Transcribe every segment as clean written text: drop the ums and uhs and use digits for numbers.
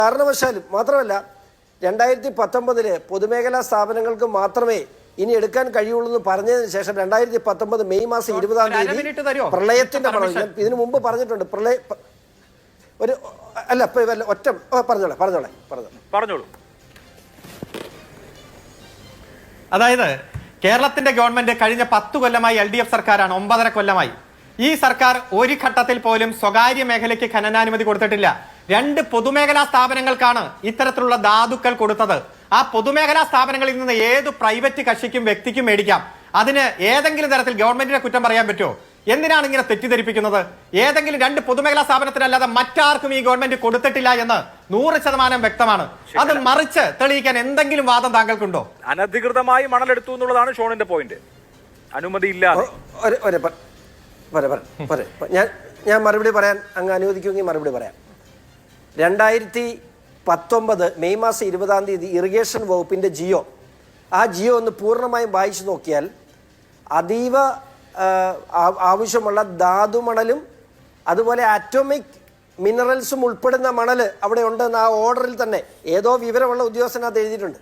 കാരണവശാലും മാത്രമല്ല 2019 പൊതുമേഖലാ സ്ഥാപനങ്ങൾക്ക് മാത്രമേ ഇനി എടുക്കാൻ കഴിയുള്ളൂ എന്ന് പറഞ്ഞതിന് ശേഷം 2019 മെയ് മാസം 20 പ്രളയത്തിന്റെ ഇതിനു മുമ്പ് പറഞ്ഞിട്ടുണ്ട്. ഒരു അല്ല ഒറ്റ പറഞ്ഞോളൂ. അതായത് കേരളത്തിന്റെ ഗവൺമെന്റ് കഴിഞ്ഞ 10 കൊല്ലമായി LDF സർക്കാരാണ്, 9.5 കൊല്ലമായി. ഈ സർക്കാർ ഒരു ഘട്ടത്തിൽ പോലും സ്വകാര്യ മേഖലയ്ക്ക് ഖനനാനുമതി കൊടുത്തിട്ടില്ല. 2 പൊതുമേഖലാ സ്ഥാപനങ്ങൾക്കാണ് ഇത്തരത്തിലുള്ള ധാതുക്കൾ കൊടുത്തത്. ആ പൊതുമേഖലാ സ്ഥാപനങ്ങളിൽ നിന്ന് ഏത് പ്രൈവറ്റ് കക്ഷിക്കും വ്യക്തിക്കും മേടിക്കാം. അതിന് ഏതെങ്കിലും തരത്തിൽ ഗവൺമെന്റിനെ കുറ്റം പറയാൻ പറ്റുമോ? എന്തിനാണ് ഇങ്ങനെ തെറ്റിദ്ധരിപ്പിക്കുന്നത്? ഏതെങ്കിലും 2 പൊതുമേഖലാ സ്ഥാപനത്തിനല്ലാതെ മറ്റാർക്കും ഈ ഗവൺമെന്റ് കൊടുത്തിട്ടില്ല എന്ന് 100% വ്യക്തമാണ്. അത് മറിച്ച് തെളിയിക്കാൻ എന്തെങ്കിലും വാദം താങ്കൾക്കുണ്ടോ? അനധികൃതമായി മണലെടുത്തു എന്നുള്ളതാണ് ഷോണിന്റെ പോയിന്റ്. അനുമതി ഇല്ല. ഞാൻ മറുപടി പറയാൻ അങ്ങ് അനുവദിക്കുമെങ്കിൽ മറുപടി പറയാം. 2019 മെയ് മാസം 20 ഇറിഗേഷൻ വകുപ്പിന്റെ ജിയോ ഒന്ന് പൂർണ്ണമായും വായിച്ചു നോക്കിയാൽ അതീവ ആവശ്യമുള്ള ധാതുമണലും അതുപോലെ ആറ്റോമിക് മിനറൽസും ഉൾപ്പെടുന്ന മണൽ അവിടെ ഉണ്ടെന്ന് ആ ഓർഡറിൽ തന്നെ ഏതോ വിവരമുള്ള ഉദ്യോഗസ്ഥനകത്ത് എഴുതിയിട്ടുണ്ട്.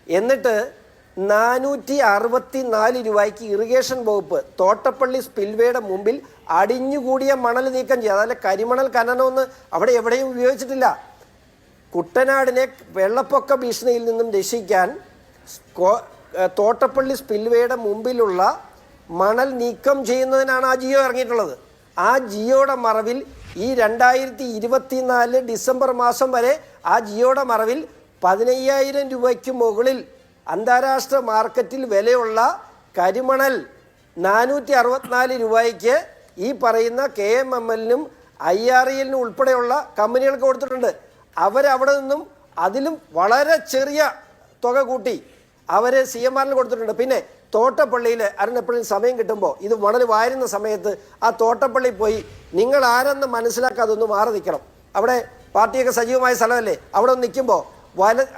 എന്നിട്ട് 464 രൂപയ്ക്ക് ഇറിഗേഷൻ വകുപ്പ് തോട്ടപ്പള്ളി സ്പിൽവേയുടെ മുമ്പിൽ അടിഞ്ഞുകൂടിയ മണൽ നീക്കം ചെയ്യുക. അതല്ല കരിമണൽ ഖനനമൊന്നും അവിടെ എവിടെയും ഉപയോഗിച്ചിട്ടില്ല. കുട്ടനാടിനെ വെള്ളപ്പൊക്ക ഭീഷണിയിൽ നിന്നും രക്ഷിക്കാൻ തോട്ടപ്പള്ളി സ്പിൽവേയുടെ മുമ്പിലുള്ള മണൽ നീക്കം ചെയ്യുന്നതിനാണ് ആ ജിയോ ഇറങ്ങിയിട്ടുള്ളത്. ആ ജിയോയുടെ മറവിൽ ഈ 2024 ഡിസംബർ മാസം വരെ ആ ജിയോയുടെ മറവിൽ 15,000 രൂപയ്ക്ക് മുകളിൽ അന്താരാഷ്ട്ര മാർക്കറ്റിൽ വിലയുള്ള കരിമണൽ 464 രൂപയ്ക്ക് ഈ പറയുന്ന KMML-നും IREL-നും ഉൾപ്പെടെയുള്ള കമ്പനികൾക്ക് കൊടുത്തിട്ടുണ്ട്. അവരവിടെ നിന്നും അതിലും വളരെ ചെറിയ തുക കൂട്ടി അവർ CMR-ൽ കൊടുത്തിട്ടുണ്ട്. പിന്നെ തോട്ടപ്പള്ളിയിൽ അരുണെപ്പോഴും സമയം കിട്ടുമ്പോൾ ഇത് മണൽ വാരുന്ന സമയത്ത് ആ തോട്ടപ്പള്ളി പോയി നിങ്ങൾ ആരെന്ന് മനസ്സിലാക്കാതെ ഒന്ന് മാറി നിൽക്കണം. അവിടെ പാർട്ടിയൊക്കെ സജീവമായ സ്ഥലമല്ലേ. അവിടെ ഒന്ന് നിൽക്കുമ്പോൾ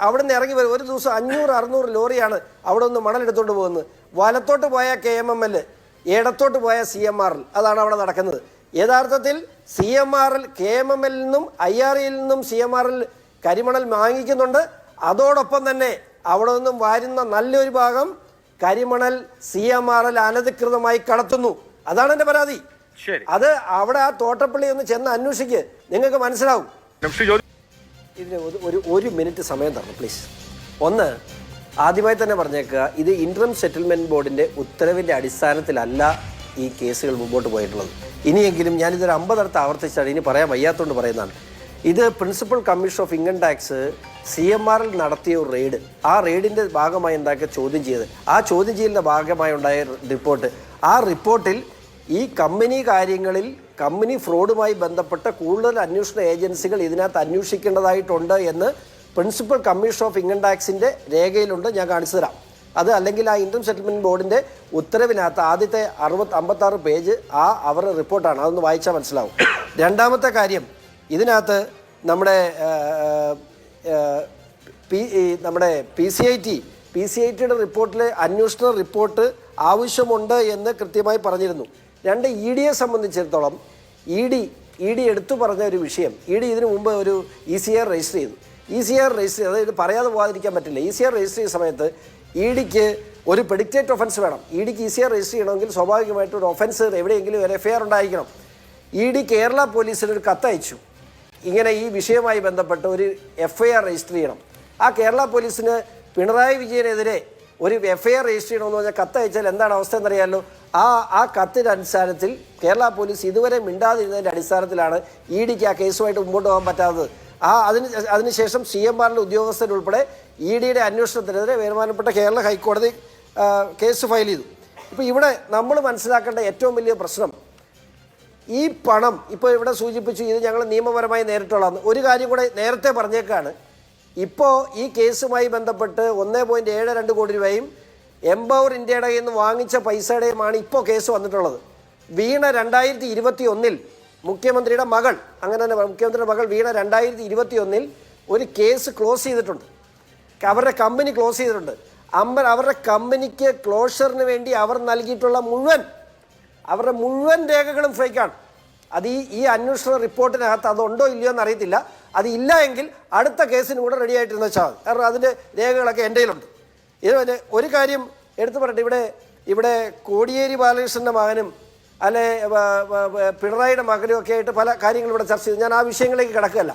അവിടെ നിന്ന് ഇറങ്ങി വരും. ഒരു ദിവസം 500-600 ലോറിയാണ് അവിടെ നിന്ന് മണലെടുത്തുകൊണ്ട് പോകുന്നത്. വലത്തോട്ട് പോയ KMML, ഇടത്തോട്ട് പോയ CMR-ൽ അതാണ് അവിടെ നടക്കുന്നത്. യഥാർത്ഥത്തിൽ CMR-ൽ KMML-ൽ നിന്നും IREL-ൽ നിന്നും CMR-ൽ കരിമണൽ വാങ്ങിക്കുന്നുണ്ട്. അതോടൊപ്പം തന്നെ അവിടെ നിന്നും വാരുന്ന നല്ലൊരു ഭാഗം കരിമണൽ CMR-ൽ അനധികൃതമായി കടത്തുന്നു. അതാണ് എൻ്റെ പരാതി. അത് അവിടെ ആ തോട്ടപ്പള്ളി ഒന്ന് ചെന്ന് അന്വേഷിക്ക്, നിങ്ങൾക്ക് മനസ്സിലാവും. ഇതിന് ഒരു മിനിറ്റ് സമയം തരണം പ്ലീസ്. ഒന്ന്, ആദ്യമായി തന്നെ പറഞ്ഞേക്കുക, ഇത് ഇൻട്രം സെറ്റിൽമെന്റ് ബോർഡിന്റെ ഉത്തരവിന്റെ അടിസ്ഥാനത്തിലല്ല ഈ കേസുകൾ മുമ്പോട്ട് പോയിട്ടുള്ളത്. ഇനിയെങ്കിലും ഞാനിതൊരു 50 അടുത്ത് ആവർത്തിച്ചാണ്, ഇനി പറയാൻ വയ്യാത്തതുകൊണ്ട് പറയുന്നതാണ്. ഇത് principal commission of income tax CMR-ൽ നടത്തിയ ഒരു റെയ്ഡ്, ആ റെയ്ഡിൻ്റെ ഭാഗമായി ഉണ്ടാക്കിയ ചോദ്യം ചെയ്ത് ആ ചോദ്യം ചെയ്യലിൻ്റെ ഭാഗമായി ഉണ്ടായ റിപ്പോർട്ട്, ആ റിപ്പോർട്ടിൽ ഈ കമ്പനി കാര്യങ്ങളിൽ കമ്പനി ഫ്രോഡുമായി ബന്ധപ്പെട്ട കൂടുതൽ അന്വേഷണ ഏജൻസികൾ ഇതിനകത്ത് അന്വേഷിക്കേണ്ടതായിട്ടുണ്ട് എന്ന് പ്രിൻസിപ്പൽ കമ്മീഷൻ ഓഫ് ഇൻകം ടാക്സിൻ്റെ രേഖയിലുണ്ട്. ഞാൻ കാണിച്ചു തരാം. അത് അല്ലെങ്കിൽ ആ ഇൻകം സെറ്റിൽമെൻറ്റ് ബോർഡിൻ്റെ ഉത്തരവിനകത്ത് ആദ്യത്തെ 56 പേജ് അവരുടെ റിപ്പോർട്ടാണ്. അതൊന്ന് വായിച്ചാൽ മനസ്സിലാവും. രണ്ടാമത്തെ കാര്യം, ഇതിനകത്ത് നമ്മുടെ PCIT-യുടെ റിപ്പോർട്ടിൽ അന്വേഷണ റിപ്പോർട്ട് ആവശ്യമുണ്ട് എന്ന് കൃത്യമായി പറഞ്ഞിരുന്നു. ED-യെ സംബന്ധിച്ചിടത്തോളം ED എടുത്തു പറഞ്ഞ ഒരു വിഷയം, ED ഇതിനു മുമ്പ് ഒരു ECR രജിസ്റ്റർ ചെയ്തു. ECR രജിസ്റ്റർ ചെയ്ത് ഇത് പറയാതെ പോകാതിരിക്കാൻ പറ്റില്ല. ECR രജിസ്റ്റർ ചെയ്യുന്ന സമയത്ത് EDക്ക് ഒരു പ്രെഡിക്റ്റേറ്റ് ഒഫൻസ് വേണം. EDക്ക് ECR രജിസ്റ്റർ ചെയ്യണമെങ്കിൽ സ്വാഭാവികമായിട്ട് ഒരു ഒഫൻസ് എവിടെയെങ്കിലും ഒരു FIR ഉണ്ടായിരിക്കണം. ED കേരള പോലീസിന് ഒരു കത്തയച്ചു, ഇങ്ങനെ ഈ വിഷയവുമായി ബന്ധപ്പെട്ട് ഒരു FIR രജിസ്റ്റർ ചെയ്യണം. ആ കേരള പോലീസിന് പിണറായി വിജയനെതിരെ ഒരു FIR രജിസ്റ്റർ ചെയ്യണമെന്ന് പറഞ്ഞാൽ കത്തയച്ചാൽ എന്താണ് അവസ്ഥ എന്നറിയാമല്ലോ. ആ കത്തിൻ്റെ അടിസ്ഥാനത്തിൽ കേരള പോലീസ് ഇതുവരെ മിണ്ടാതിരുന്നതിൻ്റെ അടിസ്ഥാനത്തിലാണ് EDക്ക് ആ കേസുമായിട്ട് മുമ്പോട്ട് പോകാൻ പറ്റാത്തത്. അതിനുശേഷം CMR-ലെ ഉദ്യോഗസ്ഥരുൾപ്പെടെ EDയുടെ അന്വേഷണത്തിനെതിരെ ബഹുമാനപ്പെട്ട കേരള ഹൈക്കോടതി കേസ് ഫയൽ ചെയ്തു. ഇപ്പോൾ ഇവിടെ നമ്മൾ മനസ്സിലാക്കേണ്ട ഏറ്റവും വലിയ പ്രശ്നം, ഈ പണം ഇപ്പോൾ ഇവിടെ സൂചിപ്പിച്ചു ഇത് ഞങ്ങൾ നിയമപരമായി നേരിട്ടുള്ളതാണ്. ഒരു കാര്യം കൂടെ നേരത്തെ പറഞ്ഞേക്കാണ്, ഇപ്പോൾ ഈ കേസുമായി ബന്ധപ്പെട്ട് 1.72 കോടി രൂപയും എംപവർ ഇന്ത്യയുടെ കയ്യിൽ നിന്ന് വാങ്ങിച്ച പൈസയുടെയുമാണ് ഇപ്പോൾ കേസ് വന്നിട്ടുള്ളത്. വീണ 2021 മുഖ്യമന്ത്രിയുടെ മകൾ, അങ്ങനെ തന്നെ മുഖ്യമന്ത്രിയുടെ മകൾ വീണ 2021 ഒരു കേസ് ക്ലോസ് ചെയ്തിട്ടുണ്ട്. അവരുടെ കമ്പനി ക്ലോസ് ചെയ്തിട്ടുണ്ട്. അവരുടെ കമ്പനിക്ക് ക്ലോഷറിന് വേണ്ടി അവർ നൽകിയിട്ടുള്ള അവരുടെ മുഴുവൻ രേഖകളും ഫേക്കാണ്. അത് ഈ അന്വേഷണ റിപ്പോർട്ടിനകത്ത് അതുണ്ടോ ഇല്ലയോ എന്ന് അറിയത്തില്ല. അത് ഇല്ല എങ്കിൽ അടുത്ത കേസിന് കൂടെ റെഡി ആയിട്ടിരുന്ന വെച്ചാൽ മതി. കാരണം അതിൻ്റെ രേഖകളൊക്കെ എൻ്റെ കയ്യിലുണ്ട്. ഇതുപോലെ ഒരു കാര്യം എടുത്തു പറയട്ടെ. ഇവിടെ കോടിയേരി ബാലകൃഷ്ണൻ്റെ മകനും അല്ലെ പിണറായിയുടെ മകനും ഒക്കെ ആയിട്ട് പല കാര്യങ്ങളും ഇവിടെ ചർച്ച ചെയ്തു. ഞാൻ ആ വിഷയങ്ങളിലേക്ക് കിടക്കുകയല്ല.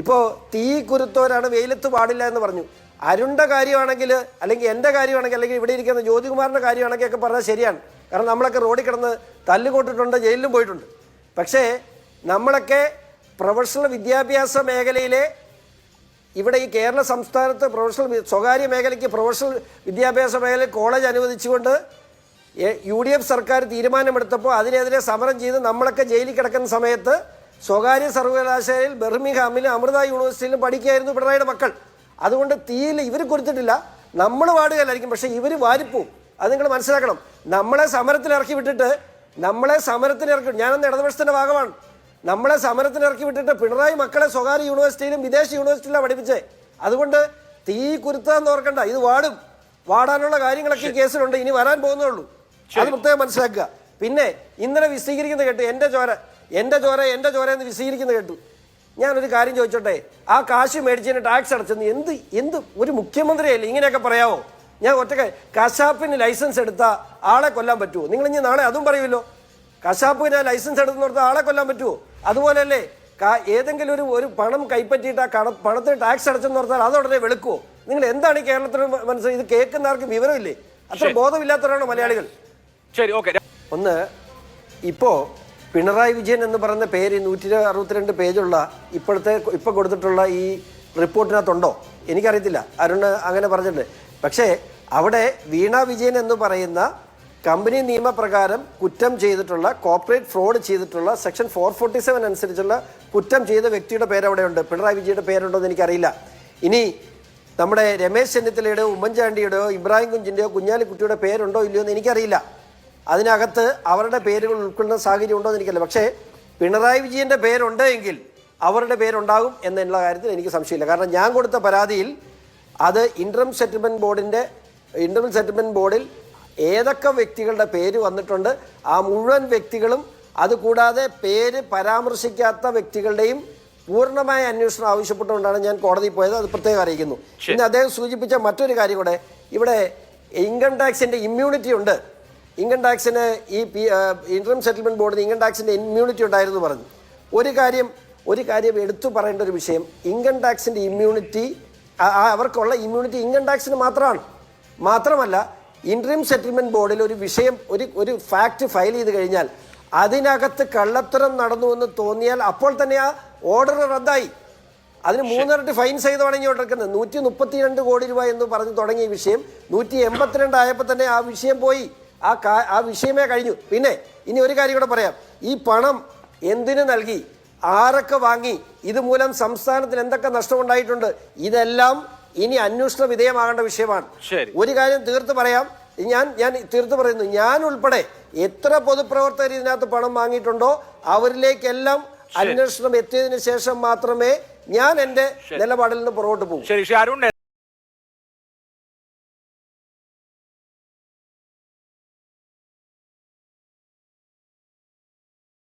ഇപ്പോൾ തീ കുരുത്തോരാണ് വെയിലത്ത് പാടില്ല എന്ന് പറഞ്ഞു. അരുണിൻ്റെ കാര്യമാണെങ്കിൽ അല്ലെങ്കിൽ എൻ്റെ കാര്യമാണെങ്കിൽ അല്ലെങ്കിൽ ഇവിടെ ഇരിക്കുന്ന ജ്യോതികുമാറിൻ്റെ കാര്യമാണെങ്കിൽ ഒക്കെ പറഞ്ഞാൽ ശരിയാണ്. കാരണം നമ്മളൊക്കെ റോഡിൽ കിടന്ന് തല്ലുകൊണ്ടിട്ടുണ്ട്, ജയിലിലും പോയിട്ടുണ്ട്. പക്ഷേ നമ്മളൊക്കെ പ്രൊഫഷണൽ വിദ്യാഭ്യാസ മേഖലയിലെ ഇവിടെ ഈ കേരള സംസ്ഥാനത്ത് സ്വകാര്യ മേഖലയ്ക്ക് പ്രൊഫഷണൽ വിദ്യാഭ്യാസ മേഖലയിൽ കോളേജ് അനുവദിച്ചുകൊണ്ട് UDF സർക്കാർ തീരുമാനമെടുത്തപ്പോൾ അതിനെതിരെ സമരം ചെയ്ത് നമ്മളൊക്കെ ജയിലിൽ കിടക്കുന്ന സമയത്ത് സ്വകാര്യ സർവകലാശാലയിൽ ബെർമിംഗ്ഹാമിലും അമൃത യൂണിവേഴ്സിറ്റിയിലും പഠിക്കുകയായിരുന്നു പിണറായിയുടെ മക്കൾ. അതുകൊണ്ട് തീയിൽ ഇവർ കൊടുത്തിട്ടില്ല, നമ്മൾ വാടുകയല്ലായിരിക്കും, പക്ഷേ ഇവർ വാരിപ്പോവും. അത് നിങ്ങൾ മനസ്സിലാക്കണം. നമ്മളെ സമരത്തിലിറക്കി വിട്ടിട്ട് ഞാനന്ന് ഇടതുപക്ഷത്തിൻ്റെ ഭാഗമാണ്. നമ്മളെ സമരത്തിലിറക്കി വിട്ടിട്ട് പിണറായി മക്കളെ സ്വകാര്യ യൂണിവേഴ്സിറ്റിയിലും വിദേശ യൂണിവേഴ്സിറ്റിയിലാണ് പഠിപ്പിച്ചേ. അതുകൊണ്ട് തീ കുരുത്താന്ന് ഓർക്കണ്ട, ഇത് വാടാനുള്ള കാര്യങ്ങളൊക്കെ ഈ കേസിലുണ്ട്, ഇനി വരാൻ പോകുന്നേ ഉള്ളൂ. അത് പ്രത്യേകം മനസ്സിലാക്കുക. പിന്നെ ഇന്നലെ വിശദീകരിക്കുന്നത് കേട്ടു, എൻ്റെ ചോര എന്ന് വിശദീകരിക്കുന്നത് കേട്ടു. ഞാനൊരു കാര്യം ചോദിച്ചോട്ടെ, ആ കാശ് മേടിച്ചതിന് ടാക്സ് അടച്ചെന്ന് എന്ത് ഒരു മുഖ്യമന്ത്രിയല്ലേ ഇങ്ങനെയൊക്കെ പറയാവോ? ഞാൻ കശാപ്പിന് ലൈസൻസ് എടുത്ത ആളെ കൊല്ലാൻ പറ്റുമോ? നിങ്ങൾ ഇനി നാളെ അതും പറയുമല്ലോ. കശാപ്പിന് ലൈസൻസ് എടുത്തെന്ന് ആളെ കൊല്ലാൻ പറ്റുമോ? അതുപോലെയല്ലേ ഏതെങ്കിലും ഒരു പണം കൈപ്പറ്റിയിട്ട് ആ പണത്തിന് ടാക്സ് അടച്ചെന്ന് പറഞ്ഞാൽ അതോടനെ വെളുക്കുമോ? നിങ്ങൾ എന്താണ് ഈ കേരളത്തിന് മനസ്സിലായി? ഇത് കേൾക്കുന്നവർക്ക് വിവരമില്ലേ? അത്ര ബോധമില്ലാത്തവരാണോ മലയാളികൾ? ശരി, ഓക്കെ. ഒന്ന്, ഇപ്പോൾ പിണറായി വിജയൻ എന്ന് പറയുന്ന പേര് 162 പേജുള്ള ഇപ്പോൾ കൊടുത്തിട്ടുള്ള ഈ റിപ്പോർട്ടിനകത്തുണ്ടോ എനിക്കറിയത്തില്ല. അരുണ് അങ്ങനെ പറഞ്ഞിട്ടുണ്ട്. പക്ഷേ അവിടെ വീണ വിജയൻ എന്ന് പറയുന്ന കമ്പനി നിയമപ്രകാരം കുറ്റം ചെയ്തിട്ടുള്ള കോർപ്പറേറ്റ് ഫ്രോഡ് ചെയ്തിട്ടുള്ള സെക്ഷൻ 447 അനുസരിച്ചുള്ള കുറ്റം ചെയ്ത വ്യക്തിയുടെ പേരവിടെയുണ്ട്. പിണറായി വിജയന്റെ പേരുണ്ടോ എന്ന് എനിക്കറിയില്ല. ഇനി നമ്മുടെ രമേശ് ചെന്നിത്തലയുടെയോ ഉമ്മൻചാണ്ടിയുടെയോ ഇബ്രാഹിം കുഞ്ഞിൻ്റെയോ കുഞ്ഞാലിക്കുട്ടിയുടെ പേരുണ്ടോ ഇല്ലയോ എന്ന് എനിക്കറിയില്ല. അതിനകത്ത് അവരുടെ പേരുകൾ ഉൾക്കൊള്ളുന്ന സാഹചര്യം ഉണ്ടോ എന്ന് എനിക്കറിയില്ല. പക്ഷേ പിണറായി വിജയൻ്റെ പേരുണ്ടെങ്കിൽ അവരുടെ പേരുണ്ടാകും എന്നുള്ള കാര്യത്തിൽ എനിക്ക് സംശയമില്ല. കാരണം ഞാൻ കൊടുത്ത പരാതിയിൽ അത് ഇൻ്ററം സെറ്റിൽമെൻറ്റ് ബോർഡിൽ ഏതൊക്കെ വ്യക്തികളുടെ പേര് വന്നിട്ടുണ്ട്, ആ മുഴുവൻ വ്യക്തികളും അതുകൂടാതെ പേര് പരാമർശിക്കാത്ത വ്യക്തികളുടെയും പൂർണ്ണമായ അന്വേഷണം ആവശ്യപ്പെട്ടുകൊണ്ടാണ് ഞാൻ കോടതിയിൽ പോയത്. അത് പ്രത്യേകം അറിയിക്കുന്നു. പിന്നെ അദ്ദേഹം സൂചിപ്പിച്ച മറ്റൊരു കാര്യം കൂടെ, ഇവിടെ ഇൻകം ടാക്സിൻ്റെ ഇമ്മ്യൂണിറ്റി ഉണ്ട്. ഇൻകം ടാക്സിന് ഈ ഇൻ്ററം സെറ്റിൽമെൻറ്റ് ബോർഡിന് ഇൻകം ടാക്സിൻ്റെ ഇമ്മ്യൂണിറ്റി ഉണ്ടായിരുന്നു പറഞ്ഞു. ഒരു കാര്യം എടുത്തു പറയേണ്ട ഒരു വിഷയം, ഇൻകം ടാക്സിൻ്റെ ഇമ്മ്യൂണിറ്റി അവർക്കുള്ള ഇമ്മ്യൂണിറ്റി ഇൻകം ടാക്സിന് മാത്രമല്ല ഇൻ്ററം സെറ്റിൽമെൻറ്റ് ബോർഡിൽ ഒരു വിഷയം ഒരു ഫാക്റ്റ് ഫയൽ ചെയ്ത് കഴിഞ്ഞാൽ അതിനകത്ത് കള്ളത്തരം നടന്നു എന്ന് തോന്നിയാൽ അപ്പോൾ തന്നെ ആ ഓർഡർ റദ്ദായി. അതിന് 3 ഇരട്ടി ഫൈൻ ചെയ്താണ് ഇങ്ങോട്ട് എടുക്കുന്നത്. 132 കോടി രൂപ എന്ന് പറഞ്ഞ് തുടങ്ങിയ വിഷയം 182 ആയപ്പോൾ തന്നെ ആ വിഷയം പോയി. ആ വിഷയമേ കഴിഞ്ഞു. പിന്നെ ഇനി ഒരു കാര്യം കൂടെ പറയാം. ഈ പണം എന്തിനു നൽകി, ആരൊക്കെ വാങ്ങി, ഇതുമൂലം സംസ്ഥാനത്തിന് എന്തൊക്കെ നഷ്ടമുണ്ടായിട്ടുണ്ട്, ഇതെല്ലാം ഇനി അന്വേഷണ വിധേയമാകേണ്ട വിഷയമാണ്. ഒരു കാര്യം തീർത്ത് പറയാം, ഞാൻ തീർത്ത് പറയുന്നു, ഞാൻ ഉൾപ്പെടെ എത്ര പൊതുപ്രവർത്തകർ ഇതിനകത്ത് പണം വാങ്ങിയിട്ടുണ്ടോ അവരിലേക്കെല്ലാം അന്വേഷണം എത്തിയതിനു ശേഷം മാത്രമേ ഞാൻ എൻ്റെ നിലപാടിൽ നിന്ന് പുറകോട്ട് പോകും.